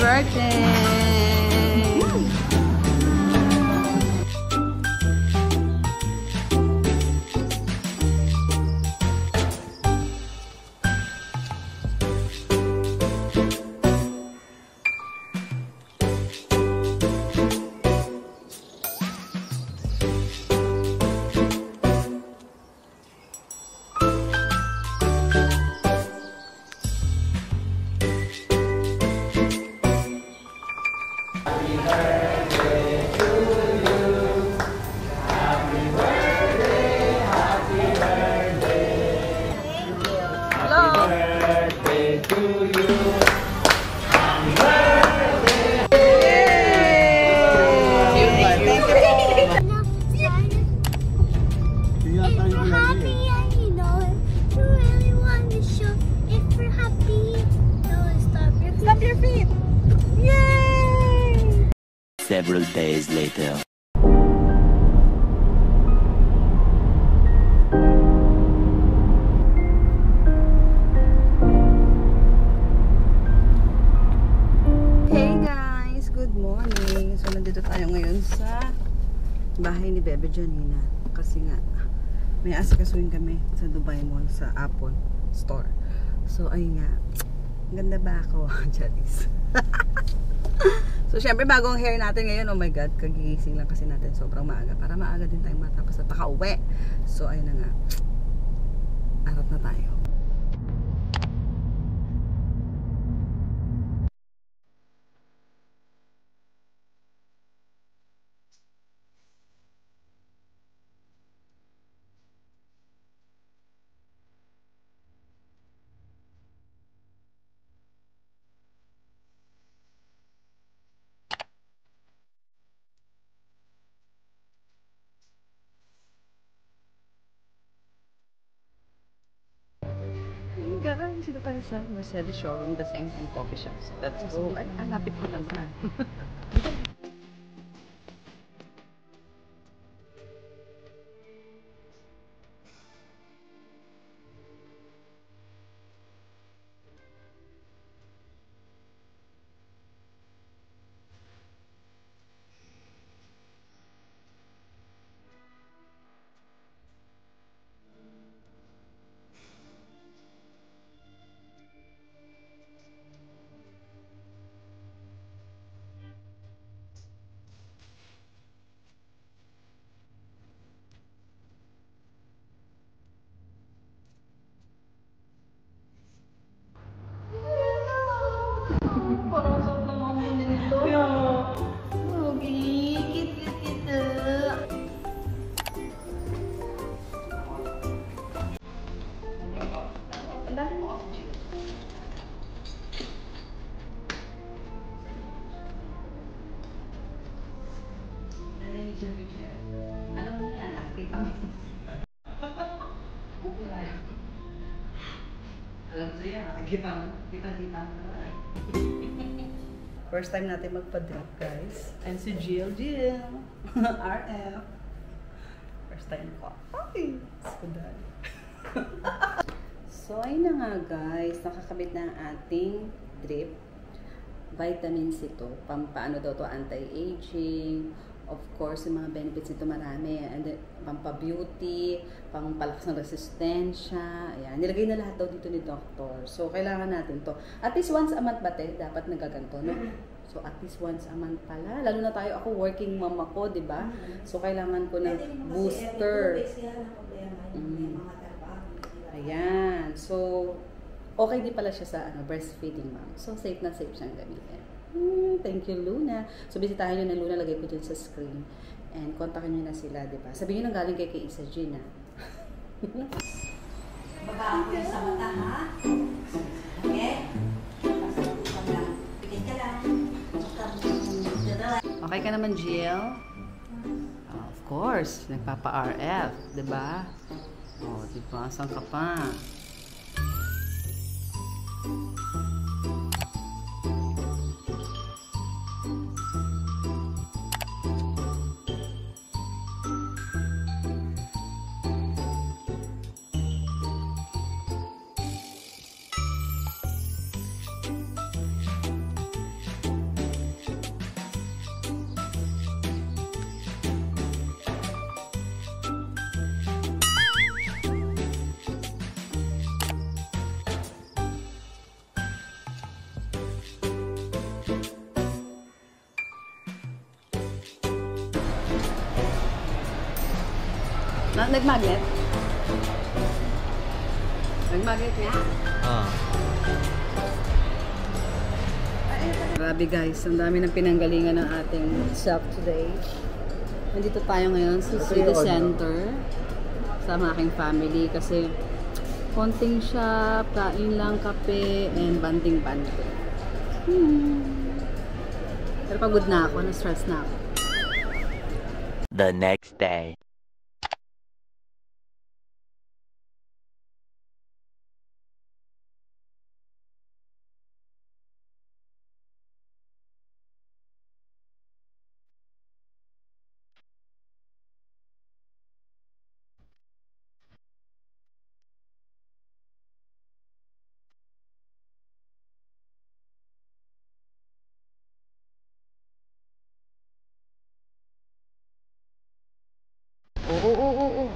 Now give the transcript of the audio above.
birthday! Several days later. Hey guys, good morning. So nandito tayo ngayon sa bahay ni Bebe Janina kasi nga may asikasuhin kami sa Dubai Mall sa Apple Store. So ayun nga, ganda ba ako? Charis. So, syempre, bagong hair natin ngayon. Oh my God, kagigising lang kasi natin sobrang maaga. Para maaga din tayo matapos at makauwi. So, ayun na nga. Arap na tayo. Guys, dito tayo sa Mercedes showroom, the same thing coffee shop. So let's go. Ay, lapit ko lang na. Alam mo yan, nakita mo. Alam mo yan, nakikita mo. Kita-kita mo. First time natin magpa-drop, guys. And si Jill. RF. First time ko. Ay! Skudal. So, ayun na nga, guys. Nakakabit na ang ating drip. Vitamin C to. Pampaano daw to, anti-aging. Of course, yung mga benefits ito marami. And then, pampa-beauty, pampalakas ng resistensya. Ayan. Nilagay na lahat daw dito ni Doctor. So, kailangan natin to. At least once a month ba, dapat nagaganto, no? So, at least once a month pala. Lalo na tayo, ako working mom ako, di ba? So, kailangan ko ng booster. Ayan. So, okay din pala siya sa breastfeeding mom. So, safe na safe siyang gamitin. Thank you, Luna. So, bisitahin nyo na Luna. Lagay ko dyan sa screen. And, kontakin nyo na sila, di ba? Sabihin nyo nang galing kay Isa Gina. Baka ako yung sa mata, ha? Okay? Pikit ka lang. Okay ka naman, Jill? Oh, of course. Nagpapa-RF, di ba? Oh, di ba? Saan ka pa? Nag-magnet? Nag-magnet nga? Ah. Grabe guys, ang dami ng pinanggalingan ng ating shop today. Nandito tayo ngayon sa City Center sa aking family kasi konting shop, kain lang, kape, and banding-banding. Pero pagod na ako, na-stress na ako. The next day. Oo.